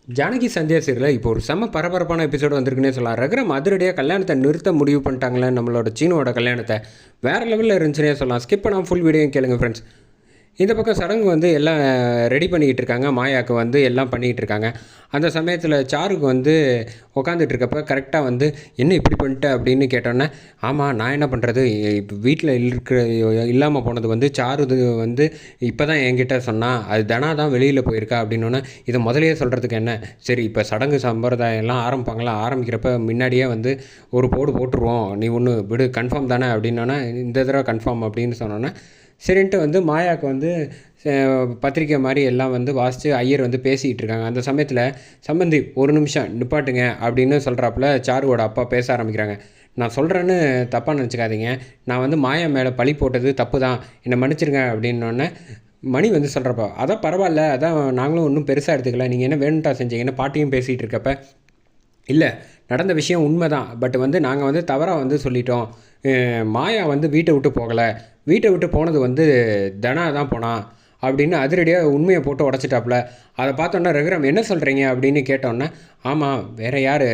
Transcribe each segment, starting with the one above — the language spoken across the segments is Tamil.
ஜானகி சந்தியா சீரியலில் இப்போ ஒரு செம்ம பரபரப்பான எபிசோடு வந்திருக்குன்னே சொல்லலாம். ரகுராம் அதிரடியாக கல்யாணத்தை நிறுத்த முடிவு பண்ணிட்டாங்களே நம்மளோட சீனோட கல்யாணத்தை. வேறு லெவலில் இருந்துச்சுன்னே சொல்லலாம். ஸ்கிப் பண்ணாமல் ஃபுல் வீடியோ கேளுங்க ஃப்ரெண்ட்ஸ். இந்த பக்கம் சடங்கு வந்து எல்லாம் ரெடி பண்ணிக்கிட்டு இருக்காங்க. மாயாவுக்கு வந்து எல்லாம் பண்ணிக்கிட்டு இருக்காங்க. அந்த சமயத்தில் சாருக்கு வந்து உட்காந்துட்டு இருக்கப்போ கரெக்டாக வந்து என்ன இப்படி பண்ணிட்ட அப்படின்னு கேட்டோன்னே, ஆமாம் நான் என்ன பண்ணுறது, இப்போ வீட்டில் இல்லாமல் போனது வந்து சாரு இது வந்து இப்போ தான் என்கிட்ட சொன்னால் அது தனா தான் வெளியில் போயிருக்கா அப்படின்னோன்னே, இதை முதலையே சொல்கிறதுக்கு என்ன, சரி இப்போ சடங்கு சம்பிரதாயம் எல்லாம் ஆரம்பிப்பாங்களா, ஆரம்பிக்கிறப்ப முன்னாடியே வந்து ஒரு போடு போட்டுருவோம், நீ ஒன்று விடு கன்ஃபார்ம் தானே அப்படின்னோன்னே, இந்த தடவை கன்ஃபார்ம் அப்படின்னு சொன்னோன்னே சரின்ட்டு வந்து மாயாவுக்கு வந்து பத்திரிக்கை மாதிரி எல்லாம் வந்து வாசித்து ஐயர் வந்து பேசிக்கிட்டு இருக்காங்க. அந்த சமயத்தில் சம்பந்தி ஒரு நிமிஷம் நிப்பாட்டுங்க அப்படின்னு சொல்கிறாப்புல சாருவோட அப்பா பேச ஆரம்பிக்கிறாங்க. நான் சொல்கிறேன்னு தப்பாக நினச்சிக்காதீங்க, நான் வந்து மாயா மேலே பழி போட்டது தப்பு தான், என்னை மன்னிச்சிருங்க அப்படின்னோடனே மணி வந்து சொல்கிறப்ப அதான் பரவாயில்ல, அதான் நாங்களும் ஒன்றும் பெருசாக எடுத்துக்கல, நீங்கள் என்ன வேணும்ட்டா செஞ்சீங்கன்னு பாட்டியும் பேசிகிட்டு இருக்கப்ப, இல்லை நடந்த விஷயம் உண்மை தான், பட் வந்து நாங்கள் வந்து தவறாக வந்து சொல்லிட்டோம், மாயா வந்து வீட்டை விட்டு போகலை, வீட்டை விட்டு போனது வந்து தனா தான் போனான் அப்படின்னு அதிரடியாக உண்மையை போட்டு உடச்சிட்டாப்புல. அதை பார்த்தோன்னா ரகுராம் என்ன சொல்கிறீங்க அப்படின்னு கேட்டோன்னே, ஆமாம் வேறு யார்,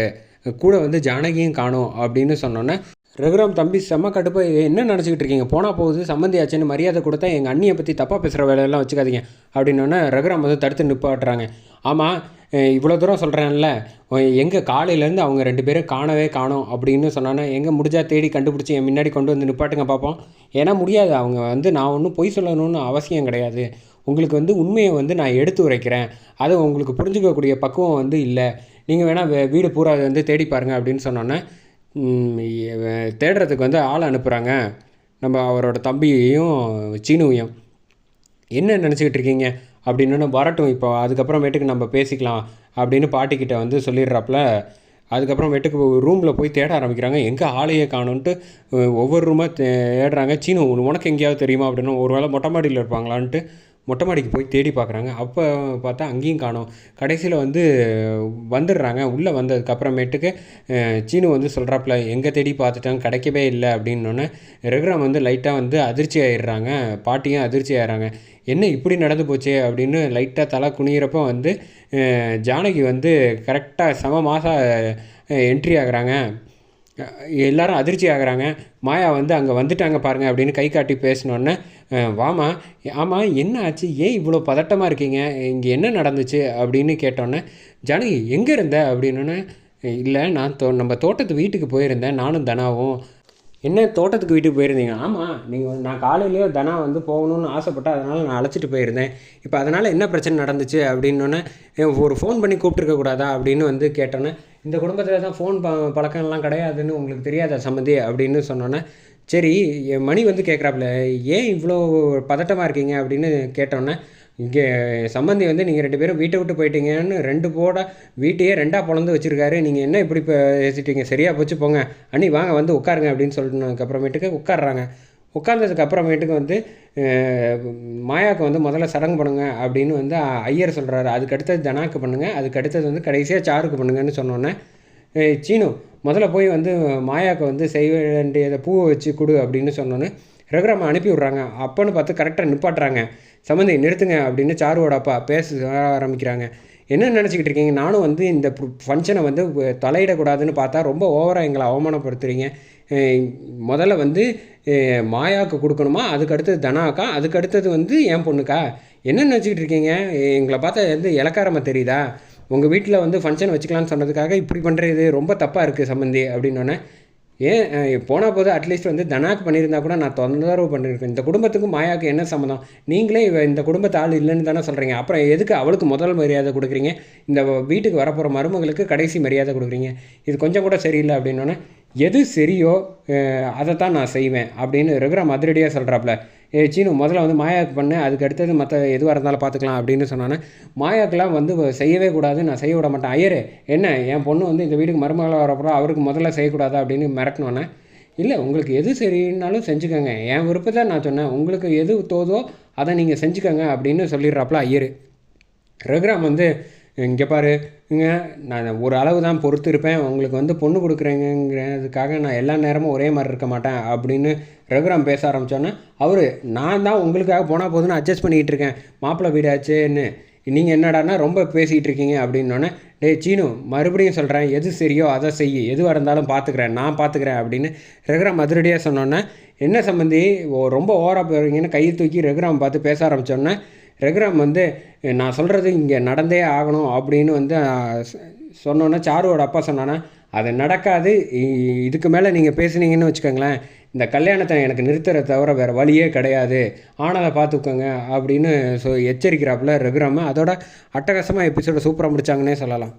கூட வந்து ஜானகியும் காணும் அப்படின்னு சொன்னோன்னே ரகுராம் தம்பி செம்ம கடுப்பு, என்ன நினச்சிக்கிட்டு இருக்கீங்க, போனால் போகுது சம்மந்தியாச்சுன்னு மரியாதை கொடுத்தா எங்கள் அண்ணியை பற்றி தப்பாக பேசுகிற வேலையெல்லாம் வச்சுக்காதீங்க அப்படின்னோடனே ரகுராம் வந்து தடுத்து நிப்பாட்டுறாங்க. ஆமாம் இவ்வளோ தூரம் சொல்கிறேன்ல, எங்கே காலையிலேருந்து அவங்க 2 பேரும் காணவே காணோம் அப்படின்னு சொன்னோன்னே, எங்கே முடிஞ்சால் தேடி கண்டுபிடிச்சி என் முன்னாடி கொண்டு வந்து நிப்பாட்டுங்க பார்ப்போம். ஏன்னா முடியாது, அவங்க வந்து நான் ஒன்றும் பொய் சொல்லணும்னு அவசியம் கிடையாது, உங்களுக்கு வந்து உண்மையை வந்து நான் எடுத்து உரைக்கிறேன், அது உங்களுக்கு புரிஞ்சுக்கக்கூடிய பக்குவம் வந்து இல்லை, நீங்கள் வேணால் வீடு பூரா வந்து தேடி பாருங்கள் அப்படின்னு சொன்னோன்னே தேடுறதுக்கு வந்து ஆள் அனுப்புகிறாங்க நம்ம அவரோட தம்பியையும் சீனுவையும். என்ன நினச்சிக்கிட்டு இருக்கீங்க அப்படின்னு வரட்டும், இப்போ அதுக்கப்புறமேட்டுக்கு நம்ம பேசிக்கலாம் அப்படின்னு பாட்டிக்கிட்ட வந்து சொல்லிடுறாப்புல. அதுக்கப்புறமேட்டுக்கு ரூமில் போய் தேட ஆரம்பிக்கிறாங்க. எங்கே ஆளையே காணுன்ட்டு ஒவ்வொரு ரூமாக தேடுறாங்க. சீனு உனக்கு எங்கேயாவது தெரியுமா அப்படின்னு, ஒரு வேளை மொட்டை மாடியில் இருப்பாங்களான்ட்டு மொட்டை மாடிக்கு போய் தேடி பார்க்குறாங்க. அப்போ பார்த்தா அங்கேயும் காணோம். கடைசியில் வந்து வந்துடுறாங்க. உள்ளே வந்ததுக்கப்புறமேட்டுக்கு சீனு வந்து சொல்கிறாப்புல, எங்கே தேடி பார்த்துட்டாங்க கிடைக்கவே இல்லை அப்படின்னோடனே ரகுராம் வந்து லைட்டாக வந்து அதிர்ச்சி ஆகிடுறாங்க. பாட்டியும் அதிர்ச்சி ஆகிறாங்க. என்ன இப்படி நடந்து போச்சே அப்படின்னு லைட்டாக தலை குனிகிறப்போ வந்து ஜானகி வந்து கரெக்டாக செம மாதம் என்ட்ரி ஆகுறாங்க. எல்லாரும் அதிர்ச்சி ஆகுறாங்க. மாயா வந்து அங்கே வந்துட்டாங்க பாருங்கள் அப்படின்னு கை காட்டி பேசினோன்னே, வாமா, ஆமாம் என்ன ஆச்சு, ஏன் இவ்வளோ பதட்டமாக இருக்கீங்க, இங்கே என்ன நடந்துச்சு அப்படின்னு கேட்டோன்னே, ஜானகி எங்கே இருந்த அப்படின்னோன்னே, இல்லை நான் நம்ம தோட்டத்து வீட்டுக்கு போயிருந்தேன் நானும் தனாவும். என்ன தோட்டத்துக்கு வீட்டுக்கு போயிருந்தீங்க, ஆமாம் நீங்கள் நான் காலையிலேயே தனா வந்து போகணுன்னு ஆசைப்பட்டேன், அதனால் நான் அழைச்சிட்டு போயிருந்தேன், இப்போ அதனால் என்ன பிரச்சனை நடந்துச்சு அப்படின்னோடனே, ஒரு ஃபோன் பண்ணி கூப்பிட்டுருக்கக்கூடாதா அப்படின்னு வந்து கேட்டோன்னே, இந்த குடும்பத்தில் தான் ஃபோன் பழக்கம்லாம் கிடையாதுன்னு உங்களுக்கு தெரியாதா சம்மந்தி அப்படின்னு சொன்னோன்னே, சரி என் மணி வந்து கேட்குறாப்புல, ஏன் இவ்வளோ பதட்டமாக இருக்கீங்க அப்படின்னு கேட்டோன்னே, இங்கே சம்மந்தி வந்து நீங்கள் 2 பேரும் வீட்டை விட்டு போயிட்டீங்கன்னு 2 போட வீட்டையே 2ஆக பொழந்து வச்சுருக்காரு, நீங்கள் என்ன இப்படி பேசிட்டீங்க, சரியாக போச்சு போங்க, அண்ணி வாங்க வந்து உட்காருங்க அப்படின்னு சொன்னதுக்கப்புறமேட்டுக்கு உட்காடுறாங்க. உட்கார்ந்ததுக்கு அப்புறமேட்டுக்கு வந்து மாயாவுக்கு வந்து முதல்ல சடங்கு பண்ணுங்க அப்படின்னு வந்து ஐயர் சொல்கிறாரு. அதுக்கு அடுத்தது தனாக்கு பண்ணுங்கள், அதுக்கு அடுத்தது வந்து கடைசியாக சாருக்கு பண்ணுங்கன்னு சொன்னோன்னே, சீனு முதல்ல போய் வந்து மாயாவுக்கு வந்து செய்ய வேண்டியதை பூவை வச்சு கொடு அப்படின்னு சொன்னோன்னே ரகுராம அனுப்பி விட்றாங்க. அப்போன்னு பார்த்து கரெக்டாக நிப்பாட்டுறாங்க. சம்மந்தி நிறுத்துங்க அப்படின்னு சாருவோட அப்பா பேச ஆரம்பிக்கிறாங்க. என்ன நினச்சிக்கிட்டு இருக்கீங்க, நானும் வந்து இந்த ஃபங்க்ஷனை வந்து தலையிடக்கூடாதுன்னு பார்த்தா ரொம்ப ஓவராக எங்களை அவமானப்படுத்துகிறீங்க, முதல்ல வந்து மாயாவுக்கு கொடுக்கணுமா, அதுக்கு அடுத்தது தனாக்கா, அதுக்கு அடுத்தது வந்து என் பொண்ணுக்கா, என்ன நினச்சிக்கிட்டு இருக்கீங்க, எங்களை பார்த்தா வந்து இலக்காரமாக தெரியுதா, உங்கள் வீட்டில் வந்து ஃபங்க்ஷன் வச்சுக்கலான்னு சொன்னதுக்காக இப்படி பண்ணுறது ரொம்ப தப்பாக இருக்குது சம்மந்தி அப்படின்னோடனே, ஏன் போனால் போது அட்லீஸ்ட் வந்து தனாக்கு பண்ணியிருந்தா கூட நான் தொந்தரவு பண்ணியிருக்கேன், இந்த குடும்பத்துக்கும் மாயாவுக்கு என்ன சம்மந்தம், நீங்களே இந்த குடும்பத்து ஆள் இல்லைன்னு தானே சொல்கிறீங்க, அப்புறம் எதுக்கு அவளுக்கு முதல் மரியாதை கொடுக்குறீங்க, இந்த வீட்டுக்கு வரப்போகிற மருமகளுக்கு கடைசி மரியாதை கொடுக்குறீங்க, இது கொஞ்சம் கூட சரியில்லை அப்படின்னோடனே, எது சரியோ அதைத்தான் நான் செய்வேன் அப்படின்னு ரகுராம் அதிரடியாக சொல்கிறாப்புல. சீனு முதல்ல வந்து மாயாவுக்கு பண்ணு, அதுக்கு அடுத்தது மற்ற எதுவாக இருந்தாலும் பார்த்துக்கலாம் அப்படின்னு சொன்னானே, மாயாவுக்கெல்லாம் வந்து செய்யவே கூடாது, நான் செய்ய விட மாட்டேன், ஐயரே என்ன என் பொண்ணு வந்து இந்த வீட்டுக்கு மருமகளாக வரப்போ அவருக்கு முதல்ல செய்யக்கூடாதா அப்படின்னு மிரட்டினோன்னே, இல்லை உங்களுக்கு எது சரின்னாலும் செஞ்சுக்கோங்க, என் விருப்பத்தை நான் சொன்னேன், உங்களுக்கு எது தோதோ அதை நீங்கள் செஞ்சுக்கோங்க அப்படின்னு சொல்லிடுறாப்புல ஐயர். ரகுராம் வந்து இங்கே பாருங்க, நான் ஒரு அளவு தான் பொறுத்து இருப்பேன், உங்களுக்கு வந்து பொண்ணு கொடுக்குறேங்கிறதுக்காக நான் எல்லா நேரமும் ஒரே மாதிரி இருக்க மாட்டேன் அப்படின்னு ரகுராம் பேச ஆரம்பித்தோன்னே, அவர் நான் தான் உங்களுக்காக போனால் போதுன்னு அட்ஜஸ்ட் பண்ணிக்கிட்டு இருக்கேன், மாப்பிள்ளை வீடாச்சுன்னு, நீங்கள் என்னடான்னா ரொம்ப பேசிகிட்டு இருக்கீங்க அப்படின்னோடனே, டேய் சீனு, மறுபடியும் சொல்கிறேன், எது சரியோ அதை செய், எதுவாக இருந்தாலும் பார்த்துக்கிறேன், நான் பார்த்துக்கிறேன் அப்படின்னு ரகுராம் அதிரடியாக சொன்னோன்னே, என்ன சம்மந்தி ரொம்ப ஓவராக போகிறீங்கன்னு கையை தூக்கி ரகுராம் பார்த்து பேச ஆரம்பித்தோன்னே, ரகுராம் வந்து நான் சொல்கிறது இங்கே நடந்தே ஆகணும் அப்படின்னு வந்து சொன்னோன்னே சாருவோட அப்பா சொன்னான்னா, அது நடக்காது, இதுக்கு மேலே நீங்கள் பேசுனீங்கன்னு வச்சுக்கோங்களேன், இந்த கல்யாணத்தை எனக்கு நிறுத்துற தவிர வேறு வழியே கிடையாது, ஆனதை பார்த்துக்கோங்க அப்படின்னு எச்சரிக்கிறாப்புல ரகுராம. அதோட அட்டகாசமாக எபிசோட சூப்பராக முடிச்சாங்கன்னே சொல்லலாம்.